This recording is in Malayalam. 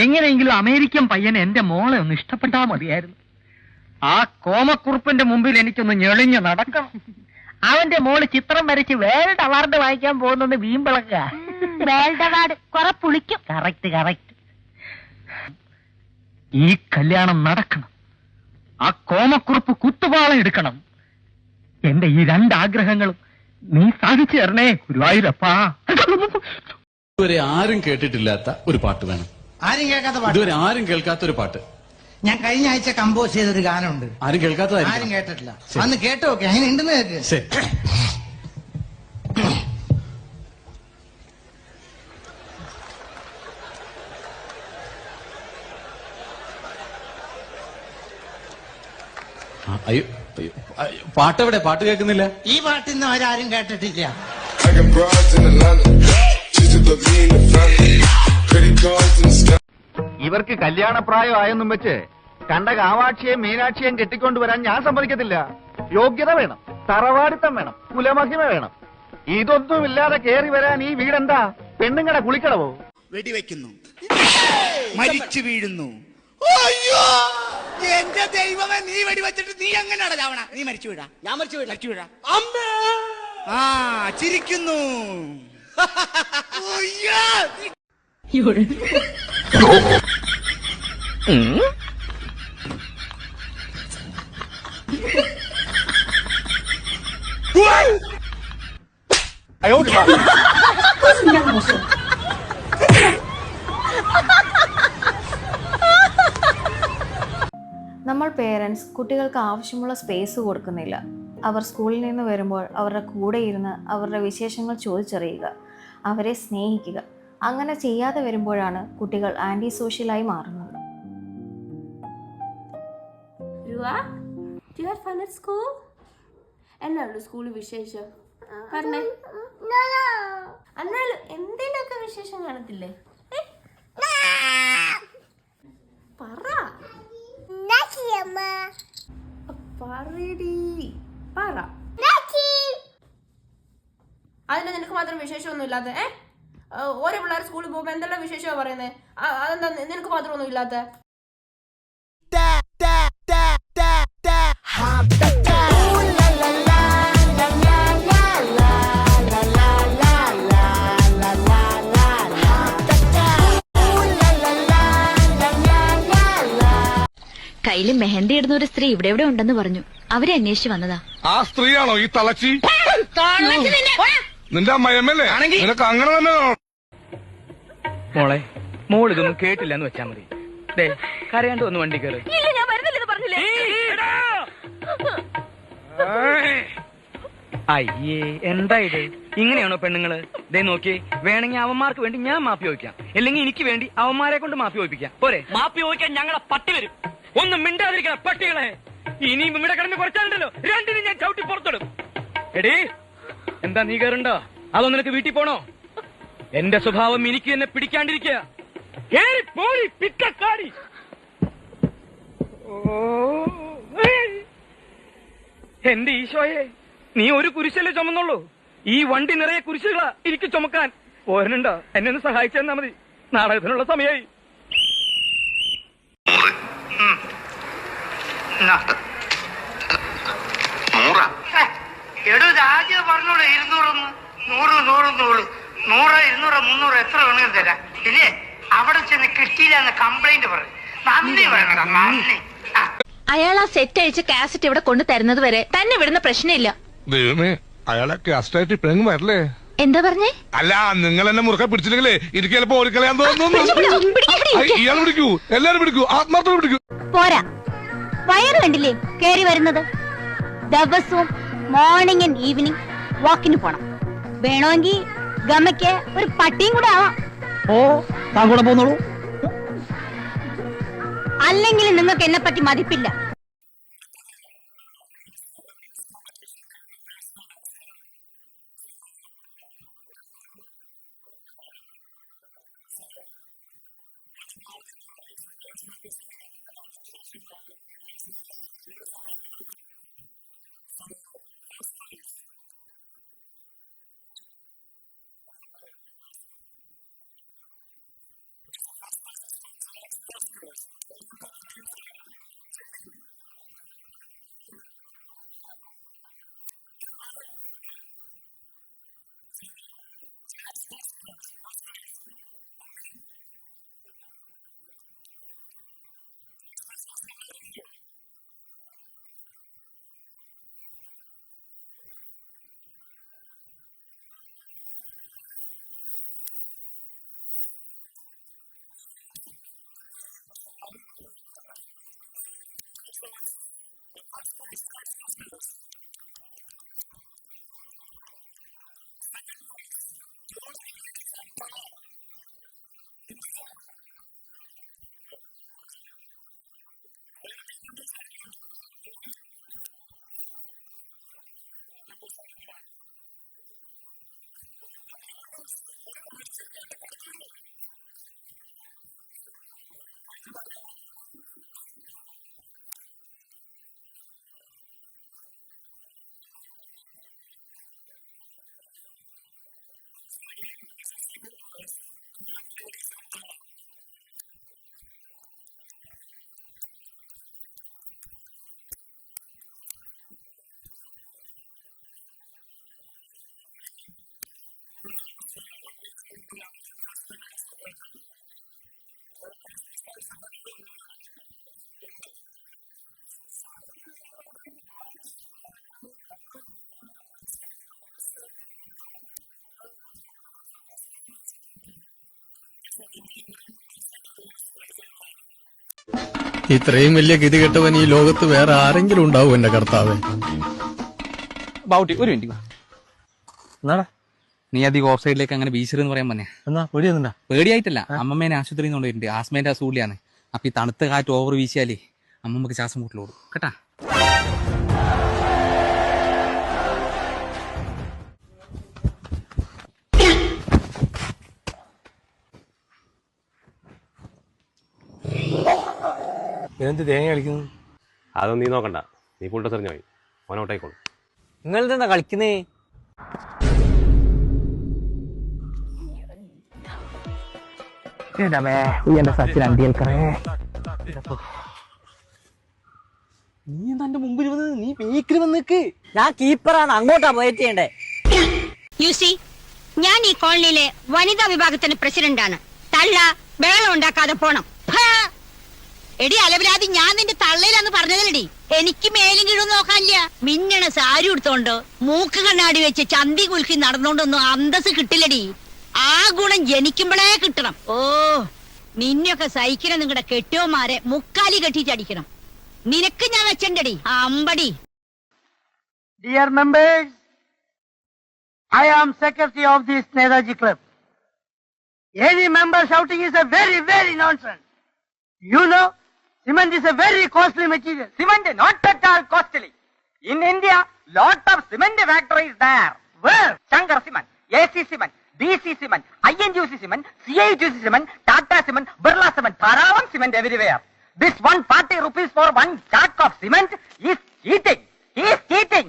എങ്ങനെയെങ്കിലും അമേരിക്കൻ പയ്യനെ എന്റെ മോളെ ഒന്ന് ഇഷ്ടപ്പെട്ടാ മതിയായിരുന്നു. ആ കോമക്കുറുപ്പിന്റെ മുമ്പിൽ എനിക്കൊന്ന് ഞെളിഞ്ഞ് നടക്കണം. അവന്റെ മോള് ചിത്രം വരച്ച് വേൾഡ് അവാർഡ് വാങ്ങിക്കാൻ പോകുന്നത് വീമ്പിളക്ക. വേൾഡ് അവാർഡ് കുറെ പുളിക്കും. Correct correct. ഈ കല്യാണം നടക്കണം. ആ കോമക്കുറുപ്പ് കുത്തുപാളം എടുക്കണം. എന്റെ ഈ രണ്ടാഗ്രഹങ്ങളും നീ സാധിച്ചു തരണേ ഗുരുവായൂരപ്പാ. ഇതുവരെ ആരും കേട്ടിട്ടില്ലാത്ത ഒരു പാട്ട് വേണം. ആരും കേൾക്കാത്ത പാട്ട്. ഇതുവരെ ആരും കേൾക്കാത്ത ഒരു പാട്ട്. ഞാൻ കഴിഞ്ഞ ആഴ്ച കമ്പോസ് ചെയ്തൊരു ഗാനമുണ്ട്. ആരും കേൾക്കാത്തതായിരിക്കും. ആരും കേട്ടിട്ടില്ല. അന്ന് കേട്ടോ നോക്കെ അങ്ങനെ ഉണ്ടെന്ന് കേക്ക്. ശരി. അയ്യോ പാട്ടെവിടെ? പാട്ട് കേൾക്കുന്നില്ല. ഈ പാട്ടിന്ന് അവരാരും കേട്ടിട്ടില്ല. ഇവർക്ക് കല്യാണപ്രായമായെന്നും വെച്ച് കണ്ട കാമാക്ഷിയെയും മീനാക്ഷിയെയും കെട്ടിക്കൊണ്ടുവരാൻ ഞാൻ സമ്മതിക്കത്തില്ല. യോഗ്യത വേണം, തറവാടിത്തം വേണം, കുലമഹിമ വേണം. ഇതൊന്നുമില്ലാതെ കേറി വരാൻ ഈ വീടെന്താ പെണ്ണുങ്ങടെ കുളിക്കടവോ? വെടിവെക്കുന്നു, മരിച്ചു വീഴുന്നു. അയ്യോ എന്റെ ദൈവമേ, നീ വെടിവെച്ചിട്ട് നീ എങ്ങനെയാണ് ചാവണ? നീ മരിച്ചു വീഴാ. ഞാൻ മരിച്ചു വീഴാ. അമ്മേ ആ ചിരിക്കുന്നു. നമ്മൾ പേരൻസ് കുട്ടികൾക്ക് ആവശ്യമുള്ള സ്പേസ് കൊടുക്കുന്നില്ല. അവർ സ്കൂളിൽ നിന്ന് വരുമ്പോൾ അവരുടെ കൂടെ ഇരുന്ന് അവരുടെ വിശേഷങ്ങൾ ചോദിച്ചറിയുക, അവരെ സ്നേഹിക്കുക. അങ്ങനെ ചെയ്യാതെ വരുമ്പോഴാണ് കുട്ടികൾ ആൻറ്റി സോഷ്യലായി മാറുന്നത്. എന്നാണ് സ്കൂളിൽ വിശേഷം പറഞ്ഞേ? എന്നാലും എന്തെങ്കിലുമൊക്കെ വിശേഷം കാണത്തില്ലേ? പറ. പറ. അതിന് നിനക്ക് മാത്രം വിശേഷമൊന്നും ഇല്ലാത്ത? ഓരോ പിള്ളേർ സ്കൂളിൽ പോകുമ്പോ എന്തെല്ലാം വിശേഷമാണ് പറയുന്നത്? അതെന്താ നിനക്ക് മാത്രമൊന്നും ഇല്ലാത്ത? കയ്യില് മെഹന്തി ഇടുന്ന ഒരു സ്ത്രീ ഇവിടെ എവിടെ ഉണ്ടെന്ന് പറഞ്ഞു. അവരെ അന്വേഷിച്ച് വന്നതാ. ആ സ്ത്രീയാണോ ഈ തളച്ചി? നിന്റെ അമ്മയമ്മല്ലേ? നിനക്ക് അങ്ങനെ തന്നെ മോളെ, മോൾ ഇതൊന്നും കേട്ടില്ലെന്ന് വെച്ചാ മതി. കരയാണ്ട് ഒന്ന് വണ്ടി കയറി. ഞാൻ വരുന്നില്ലെന്ന് പറഞ്ഞില്ലേ? അയ്യേ, എന്താ ഇത്? ഇങ്ങനെയാണോ പെണ്ണുങ്ങള്? നോക്കി, വേണമെങ്കിൽ അവന്മാർക്ക് വേണ്ടി ഞാൻ മാപ്പി ചോദിക്കാം, അല്ലെങ്കിൽ എനിക്ക് വേണ്ടി അവന്മാരെ കൊണ്ട് മാപ്പി ചോദിപ്പിക്കാം. പോരെ? മാപ്പി ചോദിക്കാൻ ഞങ്ങളെ പട്ടി വരും. ഒന്നും മിണ്ടാതിരിക്കണം പട്ടികളെ. ഇനിയും ഇവിടെ കിടന്ന് കുറച്ചാലുണ്ടല്ലോ രണ്ടിനും ഞാൻ ചവിട്ടി പുറത്തിടും. എടീ, എന്താ നീ കയറുണ്ടോ? അതോ നിനക്ക് വീട്ടിൽ പോണോ? എന്റെ സ്വഭാവം എനിക്ക് എന്നെ പിടിക്കാണ്ടിരിക്കുക. എന്റെ ഈശോയെ, നീ ഒരു കുരിശല്ലേ ചുമന്നുള്ളൂ? ഈ വണ്ടി നിറയെ കുരിശുകളാ എനിക്ക് ചുമക്കാൻ. പോരനുണ്ടോ? എന്നെ ഒന്ന് സഹായിച്ചു തന്നാ മതി. നാടകത്തിനുള്ള സമയമായി. ആദ്യം പറഞ്ഞോളൂ 200, 100, 100, 100, 100, 200, 300 എത്ര വേണമെങ്കിലും തരാം. ഇല്ലേ, അവിടെ ചെന്ന് കിട്ടിയില്ല എന്ന് കംപ്ലൈന്റ് പറയും. നന്ദി വേണം, നന്ദി. അയാൾ ആ സെറ്റ് അയച്ച് കാസറ്റ് ഇവിടെ കൊണ്ടു തരുന്നത് വരെ തന്നെ വിടുന്ന പ്രശ്നമില്ല. ദൈവമേ, അയാളെ കാസ്റ്റായിട്ട് ഇപ്പഴെങ്കിലും വരല്ലേ? എന്താ പറഞ്ഞേ? അല്ല, നിങ്ങൾ എന്നെ മുറുക്കെ പിടിച്ചില്ലെങ്കിലേ എനിക്ക് ചിലപ്പോ ഓടിക്കളയാൻ തോന്നുന്നു. ഇയാൾ പിടിക്കൂ, എല്ലാരും പിടിക്കൂ, ആത്മാർത്ഥം പിടിക്കൂ. പോരാ, വയറ് കണ്ടില്ലേ കേറി വരുന്നത്? ദിവസവും മോർണിംഗ് ആൻഡ് ഈവനിങ് വാക്കിന് പോണം. വേണമെങ്കിൽ ഗമയ്ക്ക് ഒരു പട്ടിയും കൂടെ ആവാം. ഓ, താൻ കൂടെ പോന്നോളൂ. അല്ലെങ്കിൽ നിങ്ങൾക്ക് എന്നെ പറ്റി മതിപ്പില്ല. ഇത്രയും വലിയ ഗതികെട്ടവൻ ഈ ലോകത്ത് വേറെ ആരെങ്കിലും ഉണ്ടാവും എന്റെ കർത്താവേ. ബാവുട്ടി ഒരു മിനിറ്റ് എന്നാടാ, നീ അധികം ഓഫ് സൈഡിലേക്ക് അങ്ങനെ വീശരെന്ന് പറയാൻ പറഞ്ഞ എന്നാ പേടിയൊന്നുണ്ടാ? പേടിയായിട്ടല്ല, അമ്മമ്മേനെ ആശുപത്രിയിൽ നിന്ന് കൊണ്ടുപോയിട്ടുണ്ട്. ആസ്മേന്റെ അസുഖിയാണ്. അപ്പൊ ഈ തണുത്ത കാറ്റ് ഓവർ വീശിയാലേ അമ്മമ്മക്ക് ശ്വാസം മുട്ടലോടും കേട്ടാ. എന്ത് തേങ്ങ കളിക്കുന്നു? അതൊന്നും നീ നോക്കണ്ട, നീ ഫുൾ ഡ്രസ് എറിഞ്ഞു പോയി ഓനോട്ടായിക്കോളും. നിങ്ങൾ എന്താ കളിക്കുന്നേ? നീ എന്താ എന്റെ മുമ്പിൽ വന്ന്, നീ ബേക്കിൽ വന്ന് നിൽക്ക്. ഞാൻ കീപ്പറാണ്, അങ്ങോട്ടാ പോയിട്ട് ചെയ്യണ്ടേ. യുസി, ഞാൻ ഈ കോളനിയിലെ വനിതാ വിഭാഗത്തിന്റെ പ്രസിഡന്റാണ്. തള്ള ബഹളം ഉണ്ടാക്കാതെ പോണം. എടി അലവരാതി, ഞാൻ നിന്റെ തള്ളയിലാന്ന് പറഞ്ഞതല്ലടി. എനിക്ക് മേലും കീഴും നോക്കാനില്ല. മിന്നണ സാരി എടുത്തോണ്ട് മൂക്ക് കണ്ണാടി വെച്ച് ചന്തി കുലുക്കി നടന്നോണ്ടൊന്നും അന്തസ് കിട്ടില്ലടി. ആ ഗുണം ജനിക്കുമ്പോഴേ കിട്ടണം. ഓ, നിന്നൊക്കെ സഹിക്കണം നിങ്ങളുടെ കെട്ടിയോമാരെ മുക്കാലി കെട്ടിച്ചടിക്കണം. നിനക്ക് ഞാൻ വെച്ചണ്ടടി അമ്പടി. Dear members, I am secretary of this Netaji club. Any member shouting is a very, very nonsense. You know, cement is a very costly material. Cement not at all costly. In India, lot of cement factories there. Where? Shankar Cement, AC Cement, DC Cement, INGC Cement, CITC Cement, Tata Cement, Birla Cement, Dharavam Cement everywhere. This 140 rupees for one sack of cement is cheating. He is cheating.